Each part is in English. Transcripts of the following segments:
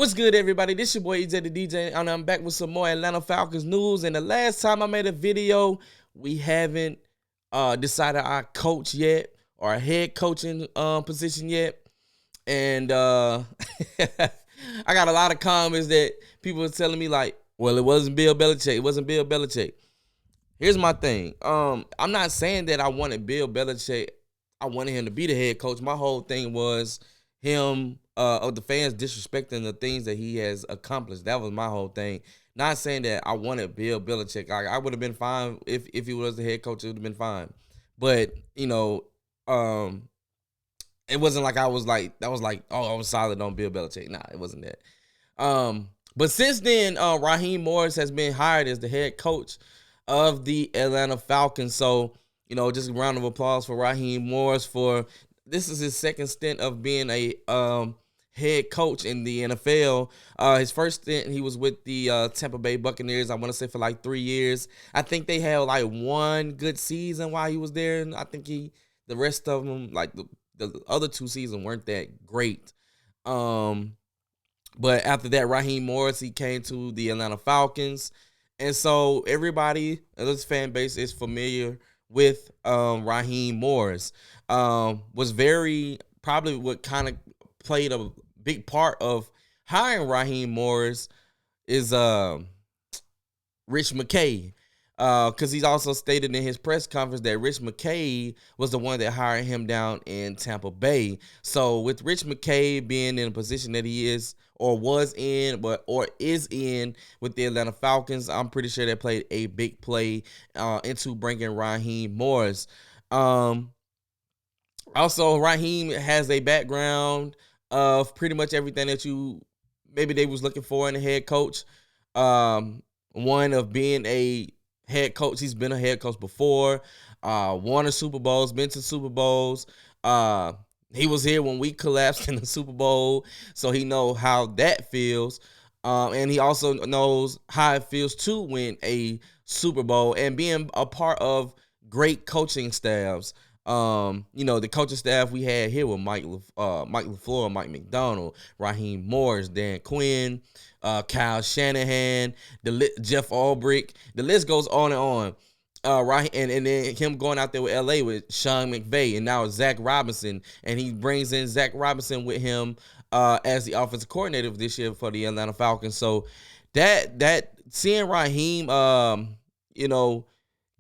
What's good, everybody? This your boy EJ the DJ, and I'm back with some more Atlanta Falcons news. And the last time I made a video, we haven't decided our coach yet or our head coaching position yet. And I got a lot of comments that people are telling me like, "Well, it wasn't Bill Belichick. It wasn't Bill Belichick." Here's my thing. I'm not saying that I wanted Bill Belichick. I wanted him to be the head coach. My whole thing was him of the fans disrespecting the things that he has accomplished. That was my whole thing. Not saying that I wanted Bill Belichick. I would have been fine if he was the head coach. It would have been fine. But um, it wasn't like I was like that was like, oh, I was solid on Bill Belichick. Nah, it wasn't that. But since then, Raheem Morris has been hired as the head coach of the Atlanta Falcons. So, just a round of applause for Raheem Morris for this is his second stint of being a head coach in the NFL. His first stint, he was with the Tampa Bay Buccaneers, I want to say for like 3 years. I think they had like one good season while he was there. And I think the rest of them, like the other 2 seasons weren't that great. But after that, Raheem Morris, he came to the Atlanta Falcons. And so everybody, this fan base is familiar with Raheem Morris. Was probably what kind of played a big part of hiring Raheem Morris is Rich McKay. Because he's also stated in his press conference that Rich McKay was the one that hired him down in Tampa Bay. So with Rich McKay being in a position that he is or was in, or is in with the Atlanta Falcons, I'm pretty sure they played a big play into bringing Raheem Morris. Also, Raheem has a background of pretty much everything that maybe they was looking for in a head coach. One of being a head coach. He's been a head coach before. Won a Super Bowls, been to Super Bowls. He was here when we collapsed in the Super Bowl, so he knows how that feels. And he also knows how it feels to win a Super Bowl and being a part of great coaching staffs. The coaching staff we had here with Mike LaFleur, Mike McDonald, Raheem Morris, Dan Quinn, Kyle Shanahan, Jeff Ulbrich. The list goes on and on. And then him going out there with LA with Sean McVay and now Zach Robinson, and he brings in Zach Robinson with him as the offensive coordinator this year for the Atlanta Falcons. So that seeing Raheem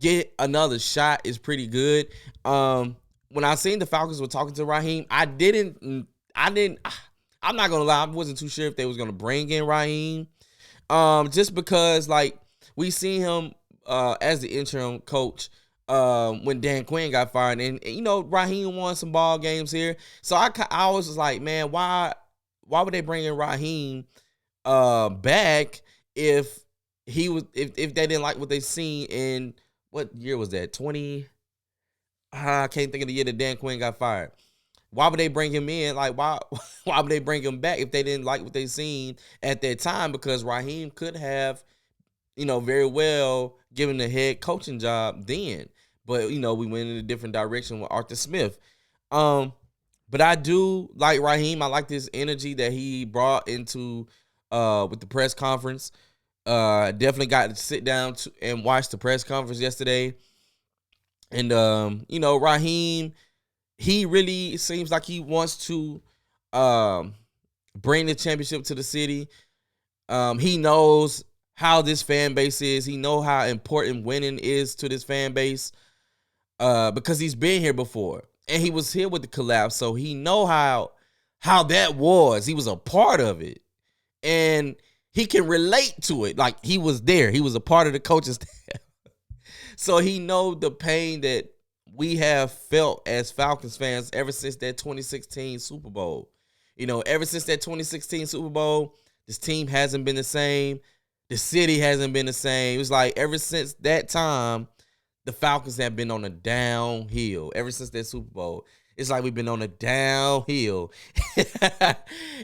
get another shot is pretty good. When I seen the Falcons were talking to Raheem, I'm not gonna lie, I wasn't too sure if they was gonna bring in Raheem. Just because like we seen him as the interim coach when Dan Quinn got fired, and Raheem won some ball games here. So I was just like, man, why would they bring in Raheem back if they didn't like what they seen in what year was that? I can't think of the year that Dan Quinn got fired. Why would they bring him in? Like, why would they bring him back if they didn't like what they seen at that time? Because Raheem could have, very well given the head coaching job then. But, we went in a different direction with Arthur Smith. But I do like Raheem. I like this energy that he brought into with the press conference. Definitely got to sit down and watch the press conference yesterday. And, Raheem, he really seems like he wants to bring the championship to the city. He knows how this fan base is. He knows how important winning is to this fan base because he's been here before. And he was here with the collapse, so he know how that was. He was a part of it. And he can relate to it. Like, he was there. He was a part of the coaching staff. So he know the pain that we have felt as Falcons fans ever since that 2016 Super Bowl. Ever since that 2016 Super Bowl, this team hasn't been the same. The city hasn't been the same. It was like ever since that time, the Falcons have been on a downhill. Ever since that Super Bowl, it's like we've been on a downhill.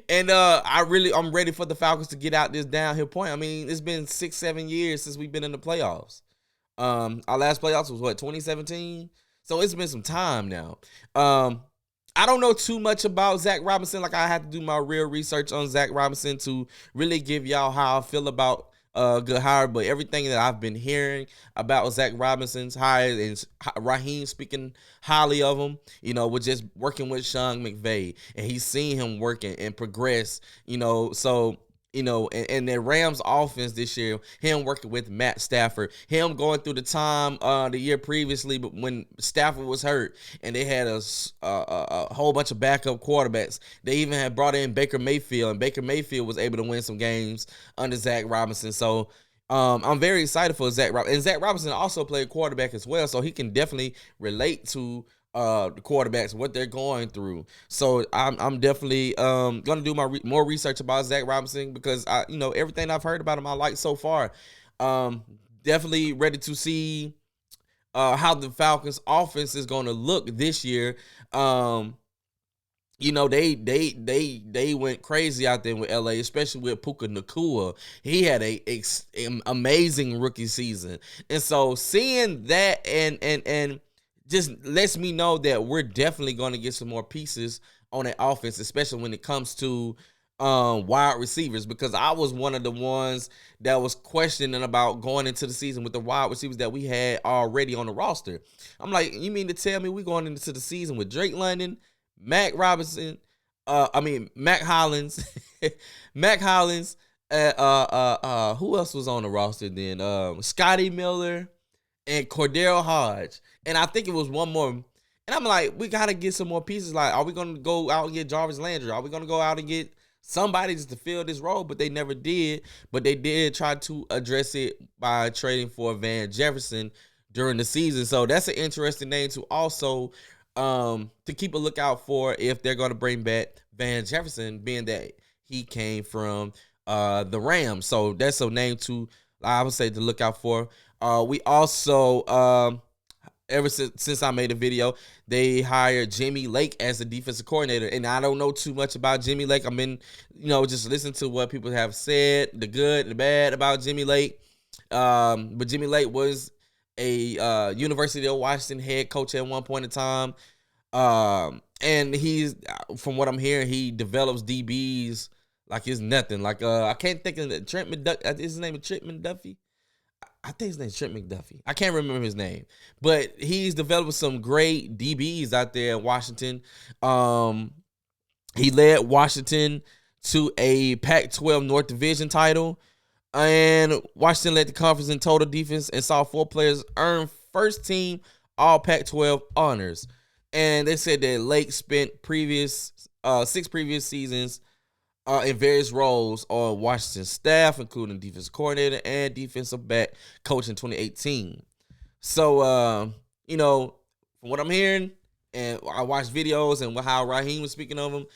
And I'm ready for the Falcons to get out this downhill point. I mean, it's been 6-7 years since we've been in the playoffs. Our last playoffs was 2017? So it's been some time now. I don't know too much about Zach Robinson. Like, I had to do my real research on Zach Robinson to really give y'all how I feel about good hire. But everything that I've been hearing about Zach Robinson's hire and Raheem speaking highly of him, with just working with Sean McVay, and he's seen him working and progress, so. And the Rams offense this year, him working with Matt Stafford, him going through the time the year previously, but when Stafford was hurt and they had a whole bunch of backup quarterbacks. They even had brought in Baker Mayfield, and Baker Mayfield was able to win some games under Zach Robinson. So I'm very excited for Zach Robinson. And Zach Robinson also played quarterback as well, so he can definitely relate to the quarterbacks, what they're going through. So I'm definitely gonna do my more research about Zach Robinson, because everything I've heard about him I like so far. Definitely ready to see how the Falcons offense is going to look this year. They went crazy out there with LA, especially with Puka Nacua. He had an amazing rookie season, and so seeing that and just lets me know that we're definitely going to get some more pieces on that offense, especially when it comes to wide receivers, because I was one of the ones that was questioning about going into the season with the wide receivers that we had already on the roster. I'm like, you mean to tell me we're going into the season with Drake London, Mac Robinson, Mac Hollins, Mac Hollins, who else was on the roster then? Scotty Miller and Cordell Hodge. And I think it was one more. And I'm like, we got to get some more pieces. Like, are we going to go out and get Jarvis Landry? Are we going to go out and get somebody just to fill this role? But they never did. But they did try to address it by trading for Van Jefferson during the season. So that's an interesting name to also to keep a lookout for if they're going to bring back Van Jefferson, being that he came from the Rams. So that's a name to, I would say, to look out for. We also, ever since I made a video, they hired Jimmy Lake as the defensive coordinator. And I don't know too much about Jimmy Lake. I've been, just listening to what people have said, the good and the bad about Jimmy Lake. But Jimmy Lake was a University of Washington head coach at one point in time. And he's, from what I'm hearing, he develops DBs like it's nothing. Like, I can't think of it. Trent McDuffie. Is his name Trent McDuffie? I think his name's Trent McDuffie. I can't remember his name, but he's developed some great DBs out there in Washington. He led Washington to a Pac-12 North Division title, and Washington led the conference in total defense and saw 4 players earn first team all Pac-12 honors. And they said that Lake spent 6 previous seasons in various roles on Washington's staff, including defensive coordinator and defensive back coach in 2018. So, from what I'm hearing, and I watched videos and how Raheem was speaking of him,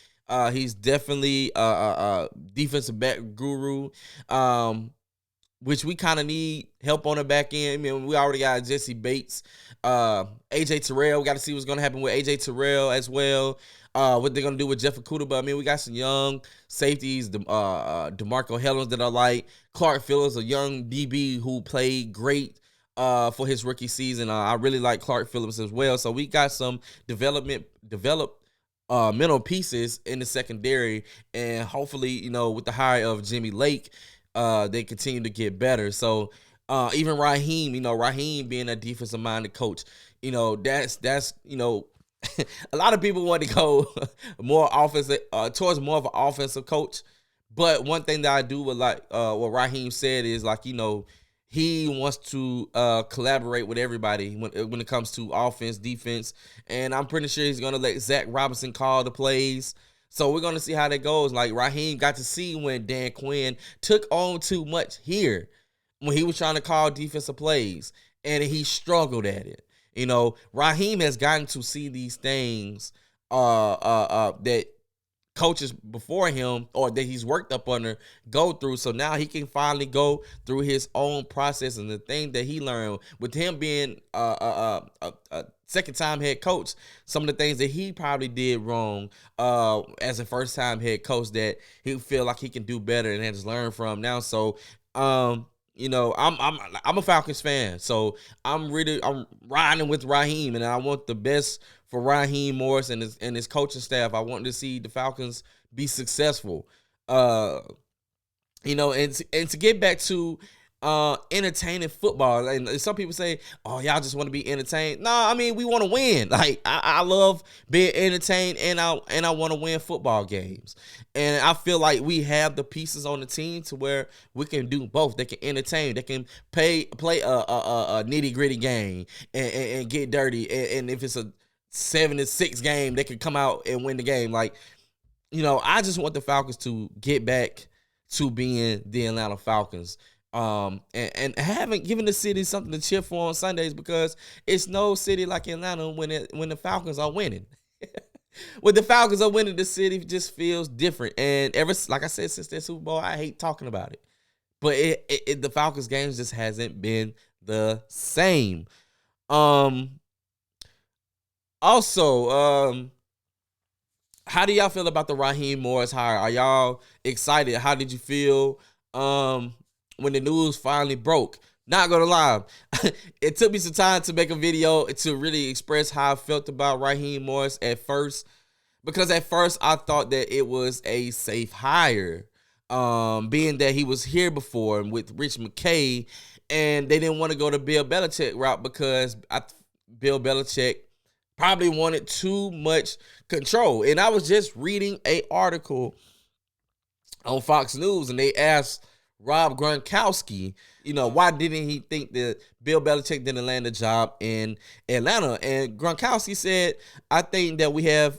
he's definitely a defensive back guru, which we kind of need help on the back end. I mean, we already got Jesse Bates, AJ Terrell. We got to see what's going to happen with AJ Terrell as well. What they're going to do with Jeff Okudah. But, I mean, we got some young safeties, DeMarco Hellens that are like Clark Phillips, a young DB who played great for his rookie season. I really like Clark Phillips as well. So we got some developed mental pieces in the secondary. And hopefully, with the hire of Jimmy Lake, they continue to get better. So even Raheem, Raheem being a defensive-minded coach, that's a lot of people want to go more offensive, towards more of an offensive coach. But one thing that I do with what Raheem said is he wants to collaborate with everybody when it comes to offense, defense, and I'm pretty sure he's gonna let Zach Robinson call the plays. So we're gonna see how that goes. Like, Raheem got to see when Dan Quinn took on too much here when he was trying to call defensive plays, and he struggled at it. Raheem has gotten to see these things that coaches before him or that he's worked up under go through. So now he can finally go through his own process, and the thing that he learned with him being a second-time head coach, some of the things that he probably did wrong as a first-time head coach that he feel like he can do better and has learned from now. So I'm a Falcons fan, so I'm riding with Raheem, and I want the best for Raheem Morris and his coaching staff. I want to see the Falcons be successful. Uh, and to get back to entertaining football. And some people say, "Oh, y'all just want to be entertained." No, I mean we want to win. Like I love being entertained, and I want to win football games. And I feel like we have the pieces on the team to where we can do both. They can entertain. They can play a nitty gritty game and get dirty. And if it's a 7-6 game, they can come out and win the game. Like I just want the Falcons to get back to being the Atlanta Falcons. And haven't given the city something to cheer for on Sundays, because it's no city like Atlanta when the Falcons are winning. When the Falcons are winning, the city just feels different. And like I said, since that Super Bowl, I hate talking about it. But the Falcons games just hasn't been the same. Also, how do y'all feel about the Raheem Morris hire? Are y'all excited? How did you feel when the news finally broke? Not gonna lie, it took me some time to make a video to really express how I felt about Raheem Morris at first, because at first I thought that it was a safe hire, being that he was here before with Rich McKay, and they didn't want to go the Bill Belichick route because Bill Belichick probably wanted too much control. And I was just reading an article on Fox News, and they asked Rob Gronkowski, why didn't he think that Bill Belichick didn't land a job in Atlanta? And Gronkowski said, I think that we have,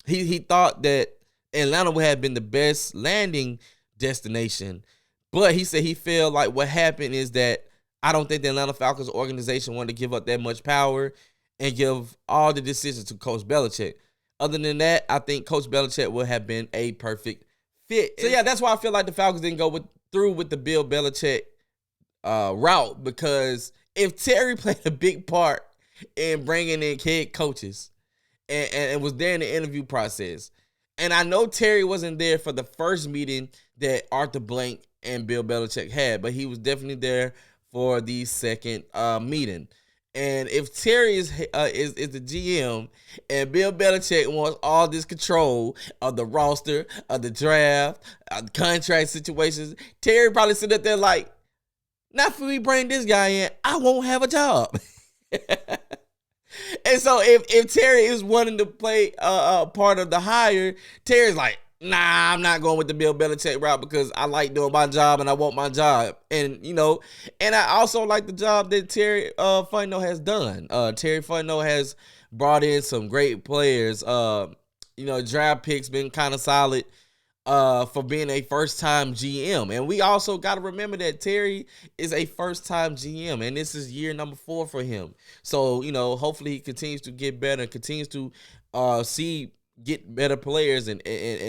he thought that Atlanta would have been the best landing destination. But he said he felt like what happened is that I don't think the Atlanta Falcons organization wanted to give up that much power and give all the decisions to Coach Belichick. Other than that, I think Coach Belichick would have been a perfect fit. So yeah, that's why I feel like the Falcons didn't go through with the Bill Belichick route, because if Terry played a big part in bringing in head coaches and was there in the interview process, and I know Terry wasn't there for the first meeting that Arthur Blank and Bill Belichick had, but he was definitely there for the second meeting. And if Terry is the GM and Bill Belichick wants all this control of the roster, of the draft, contract situations, Terry probably sit up there like, not for me bring this guy in, I won't have a job. And so if Terry is wanting to play part of the hire, Terry's like, nah, I'm not going with the Bill Belichick route because I like doing my job and I want my job. And, and I also like the job that Terry Fontenot has done. Terry Fontenot has brought in some great players. Draft picks been kind of solid for being a first-time GM. And we also got to remember that Terry is a first-time GM, and this is year number 4 for him. So, hopefully he continues to get better and continues to get better players in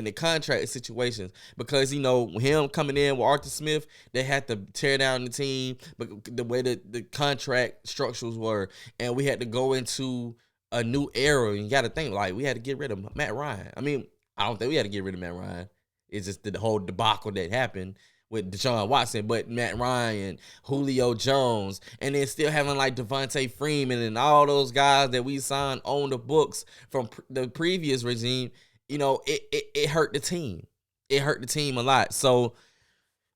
the contract situations, because him coming in with Arthur Smith, they had to tear down the team, but the way that the contract structures were, and we had to go into a new era. And you got to think, like, we had to get rid of Matt Ryan. I mean, I don't think we had to get rid of Matt Ryan. It's just the whole debacle that happened with Deshaun Watson, but Matt Ryan, Julio Jones, and then still having like Devontae Freeman and all those guys that we signed on the books from the previous regime, it hurt the team. It hurt the team a lot. So,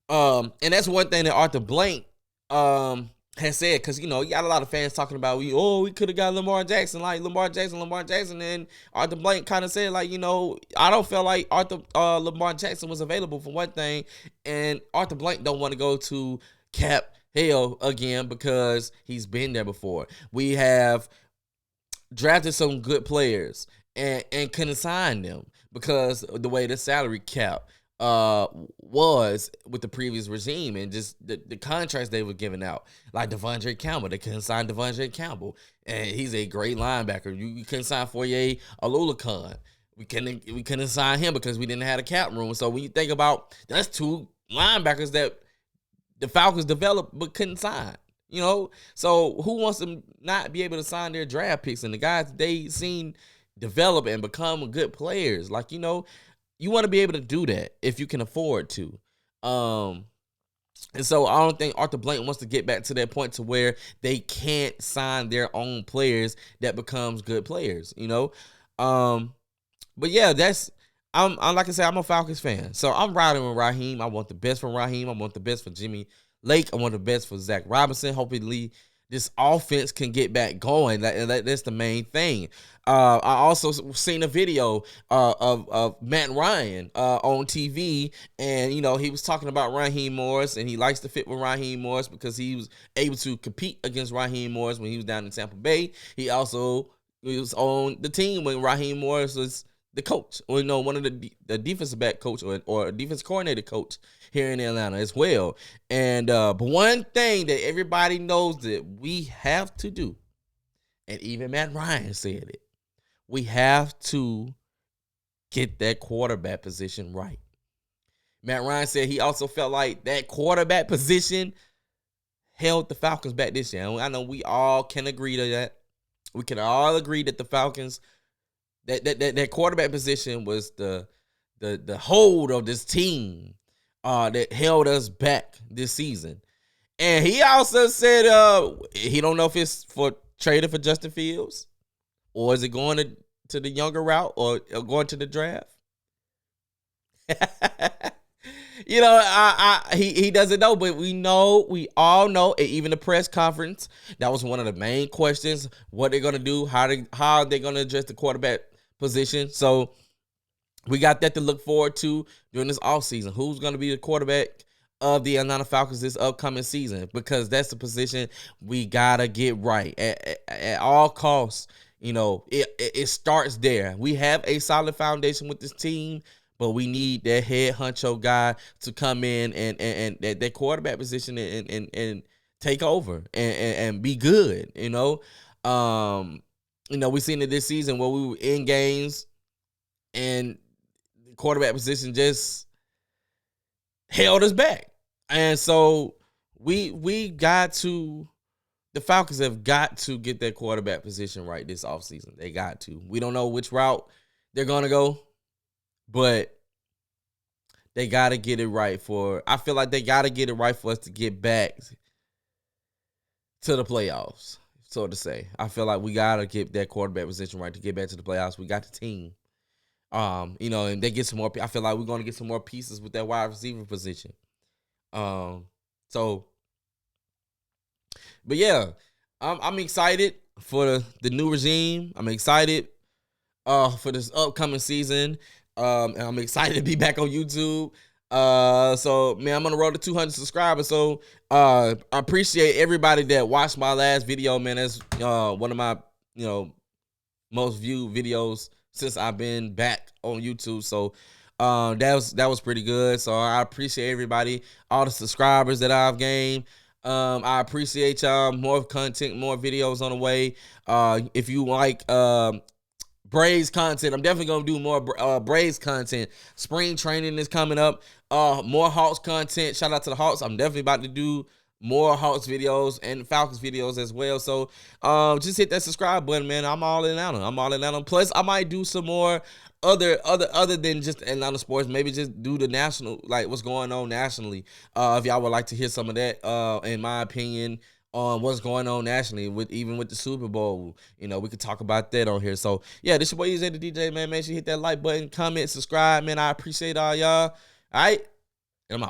and that's one thing that Arthur Blank has said, because you got a lot of fans talking about we could have got Lamar Jackson, and Arthur Blank kind of said, like, I don't feel like Lamar Jackson was available for one thing, and Arthur Blank don't want to go to cap hell again because he's been there before. We have drafted some good players and couldn't sign them because of the way the salary cap was with the previous regime, and just the contracts they were giving out, like Devondre Campbell. They couldn't sign Devondre Campbell, and he's a great linebacker. You couldn't sign Foye Ololukon. We couldn't sign him because we didn't have a cap room. So when you think about, that's 2 linebackers that the Falcons developed but couldn't sign. So who wants to not be able to sign their draft picks and the guys they seen develop and become good players? Like, you want to be able to do that if you can afford to. And so I don't think Arthur Blank wants to get back to that point to where they can't sign their own players that becomes good players, you know? But yeah, I'm like I said, I'm a Falcons fan. So I'm riding with Raheem. I want the best for Raheem. I want the best for Jimmy Lake. I want the best for Zach Robinson. Hopefully this offense can get back going. That's the main thing. I also seen a video of Matt Ryan on TV, and he was talking about Raheem Morris, and he likes to fit with Raheem Morris because he was able to compete against Raheem Morris when he was down in Tampa Bay. He was on the team when Raheem Morris was the coach, or one of the defensive back coach or defense coordinator coach here in Atlanta as well. And but one thing that everybody knows that we have to do, and even Matt Ryan said it, we have to get that quarterback position right. Matt Ryan said he also felt like that quarterback position held the Falcons back this year. I know we all can agree to that. We can all agree that the Falcons, that quarterback position was the hold of this team that held us back this season. And he also said he don't know if it's for trading for Justin Fields or is it going to the younger route or going to the draft. He doesn't know, but we all know, and even the press conference, that was one of the main questions: what they're gonna do, how are they gonna address the quarterback position. So we got that to look forward to during this offseason. Who's gonna be the quarterback of the Atlanta Falcons this upcoming season? Because that's the position we gotta get right at all costs. It starts there. We have a solid foundation with this team, but we need that head honcho guy to come in and that quarterback position and take over and be good. We seen it this season where we were in games and the quarterback position just held us back. And so the Falcons have got to get their quarterback position right this offseason. They got to. We don't know which route they're going to go, but they got to get it right I feel like they got to get it right for us to get back to the playoffs, so to say. I feel like we got to get that quarterback position right to get back to the playoffs. We got the team. And they get some more. I feel like we're going to get some more pieces with that wide receiver position. But yeah, I'm excited for the new regime. I'm excited for this upcoming season. And I'm excited to be back on YouTube. So man, I'm on the road to 200 subscribers. So I appreciate everybody that watched my last video, man. That's one of my most viewed videos since I've been back on YouTube. So that was pretty good. So I appreciate everybody, all the subscribers that I've gained. I appreciate y'all. More content, more videos on the way. If you like Braves content, I'm definitely gonna do more Braves content. Spring training is coming up. More Hawks content. Shout out to the Hawks. I'm definitely about to do more Hawks videos and Falcons videos as well. So just hit that subscribe button, man. I'm all in Atlanta. Plus, I might do some more other than just Atlanta sports. Maybe just do the national, like what's going on nationally. If y'all would like to hear some of that, in my opinion, on what's going on nationally with the Super Bowl. We could talk about that on here. So yeah, this your boy EJ the DJ, man. Make sure you hit that like button, comment, subscribe, man. I appreciate all y'all. All right, and I'm out.